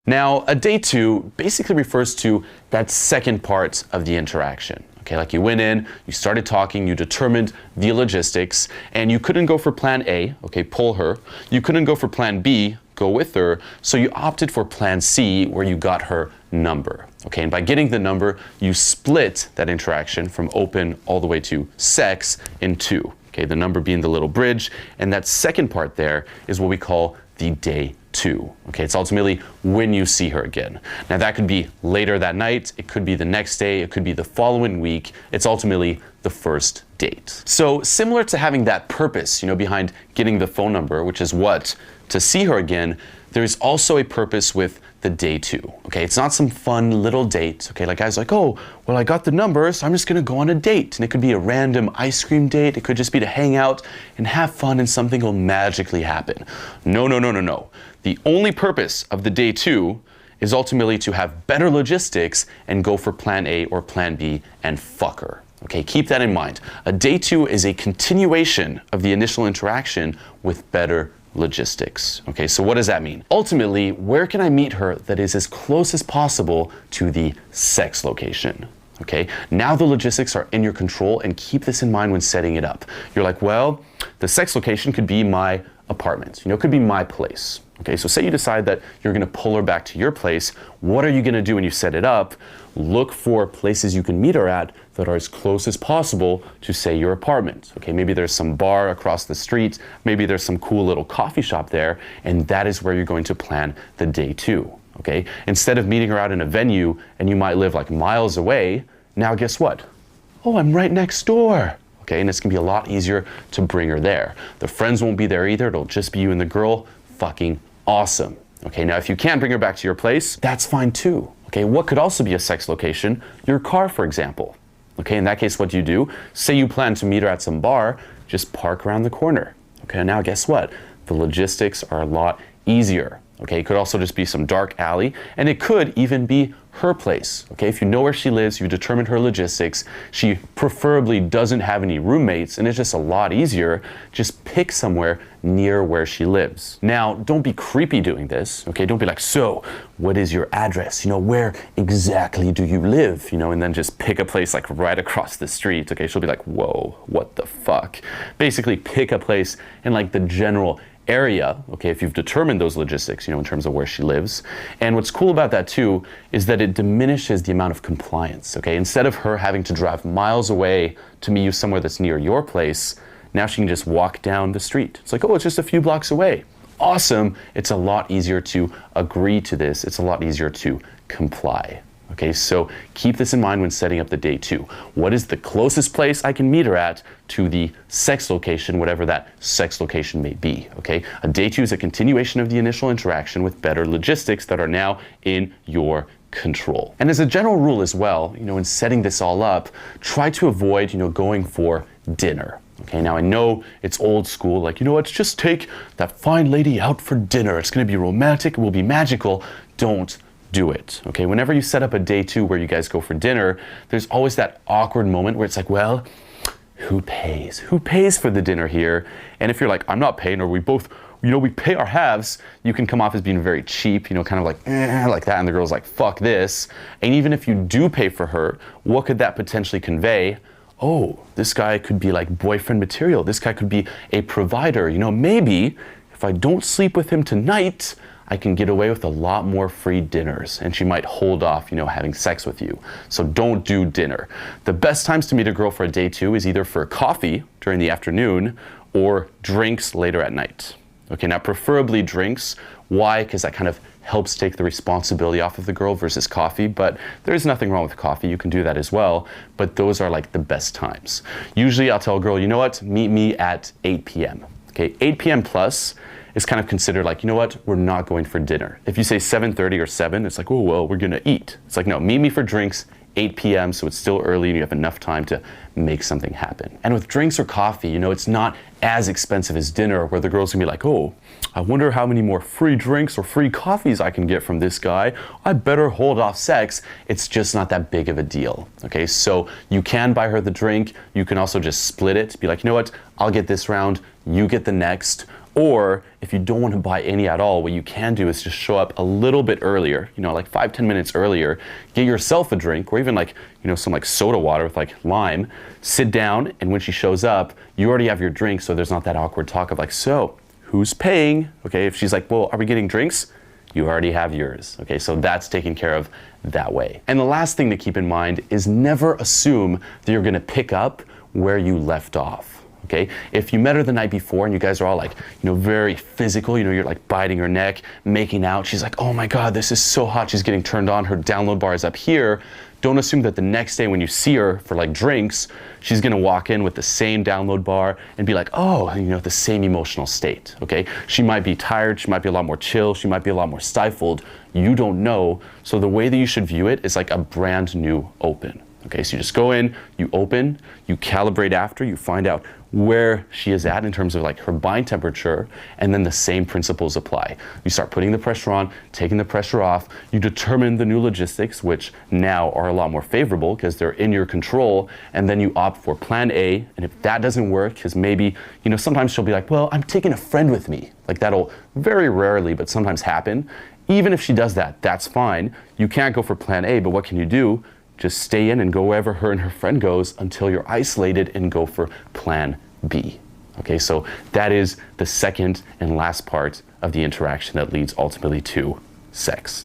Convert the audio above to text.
Now, a day two basically refers to that second part of the interaction. Okay, like you went in, you started talking, you determined the logistics, and you couldn't go for plan A, okay, pull her. You couldn't go for plan B, go with her, so you opted for plan C, where you got her number. Okay, and by getting the number, you split that interaction from open all the way to sex in two. Okay, the number being the little bridge, and that second part there is what we call the day two. Okay, it's ultimately when you see her again. Now that could be later that night, it could be the next day, it could be the following week. It's ultimately the first date. So similar to having that purpose, behind getting the phone number, which is what? To see her again, there's also a purpose with the day two. Okay, it's not some fun little date. Okay, like guys like, oh, well, I got the number, so I'm just gonna go on a date. And it could be a random ice cream date. It could just be to hang out and have fun and something will magically happen. No, no, no, no, no. The only purpose of the day two is ultimately to have better logistics and go for plan A or plan B and fuck her. Okay, keep that in mind. A day two is a continuation of the initial interaction with better logistics. Okay, so what does that mean? Ultimately, where can I meet her that is as close as possible to the sex location? Okay, now the logistics are in your control, and keep this in mind when setting it up. You're like, well, the sex location could be my apartment, it could be my place. Okay, so say you decide that you're gonna pull her back to your place. What are you gonna do when you set it up? Look for places you can meet her at that are as close as possible to, say, your apartment. Okay, maybe there's some bar across the street, maybe there's some cool little coffee shop there, and that is where you're going to plan the day two. Okay, instead of meeting her out in a venue and you might live like miles away, now guess what? Oh, I'm right next door. Okay, and it's gonna be a lot easier to bring her there. The friends won't be there either, it'll just be you and the girl. Fucking awesome. Okay, now if you can't bring her back to your place, that's fine too. Okay, what could also be a sex location? Your car, for example. Okay, in that case, what do you do? Say you plan to meet her at some bar, just park around the corner. Okay, now guess what? The logistics are a lot easier. Okay, it could also just be some dark alley, and it could even be her place. Okay, if you know where she lives, you determine her logistics, she preferably doesn't have any roommates, and it's just a lot easier, just pick somewhere near where she lives. Now, don't be creepy doing this, okay? Don't be like, so, what is your address? Where exactly do you live? And then just pick a place like right across the street, okay? She'll be like, whoa, what the fuck? Basically, pick a place in like the general area, okay, if you've determined those logistics, in terms of where she lives. And what's cool about that too is that it diminishes the amount of compliance, okay? Instead of her having to drive miles away to meet you somewhere that's near your place, now she can just walk down the street. It's like, oh, it's just a few blocks away. Awesome. It's a lot easier to agree to this. It's a lot easier to comply. Okay, so keep this in mind when setting up the day two. What is the closest place I can meet her at to the sex location, whatever that sex location may be, okay? A day two is a continuation of the initial interaction with better logistics that are now in your control. And as a general rule as well, in setting this all up, try to avoid, going for dinner. Okay, now I know it's old school, like, let's just take that fine lady out for dinner. It's gonna be romantic, it will be magical. Don't do it. Okay, whenever you set up a day two where you guys go for dinner, there's always that awkward moment where it's like, well, who pays? Who pays for the dinner here? And if you're like, I'm not paying, or we both, we pay our halves, you can come off as being very cheap, kind of like that, and the girl's like, fuck this. And even if you do pay for her, what could that potentially convey? Oh, this guy could be like boyfriend material. This guy could be a provider. Maybe if I don't sleep with him tonight, I can get away with a lot more free dinners, and she might hold off, having sex with you. So don't do dinner. The best times to meet a girl for a day two is either for coffee during the afternoon or drinks later at night. Okay, now preferably drinks. Why? Because that kind of helps take the responsibility off of the girl versus coffee, but there's nothing wrong with coffee. You can do that as well, but those are like the best times. Usually I'll tell a girl, meet me at 8 p.m. Okay, 8 p.m. plus is kind of considered like, we're not going for dinner. If you say 7:30 or 7, it's like, oh, well, we're gonna eat. It's like, no, meet me for drinks, 8 p.m., so it's still early and you have enough time to make something happen. And with drinks or coffee, it's not as expensive as dinner, where the girl's gonna be like, oh, I wonder how many more free drinks or free coffees I can get from this guy. I better hold off sex. It's just not that big of a deal, okay? So you can buy her the drink. You can also just split it, be like, I'll get this round, you get the next. Or if you don't want to buy any at all, what you can do is just show up a little bit earlier, like 5-10 minutes earlier, get yourself a drink, or even some soda water with lime, sit down, and when she shows up, you already have your drink, so there's not that awkward talk of so who's paying? Okay, if she's like, well, are we getting drinks? You already have yours. Okay, so that's taken care of that way. And the last thing to keep in mind is never assume that you're gonna pick up where you left off. Okay, if you met her the night before and you guys are all very physical, you're biting her neck, making out, she's like, oh my God, this is so hot, she's getting turned on, her download bar is up here. Don't assume that the next day when you see her for drinks, she's gonna walk in with the same download bar and be like, oh, the same emotional state, okay? She might be tired, she might be a lot more chill, she might be a lot more stifled, you don't know. So the way that you should view it is like a brand new open. Okay, so you just go in, you open, you calibrate after, you find out where she is at in terms of her buying temperature, and then the same principles apply. You start putting the pressure on, taking the pressure off, you determine the new logistics, which now are a lot more favorable because they're in your control, and then you opt for plan A, and if that doesn't work, because maybe, sometimes she'll be like, well, I'm taking a friend with me. That'll very rarely, but sometimes happen. Even if she does that, that's fine. You can't go for plan A, but what can you do? Just stay in and go wherever her and her friend goes until you're isolated and go for plan B. Okay, so that is the second and last part of the interaction that leads ultimately to sex.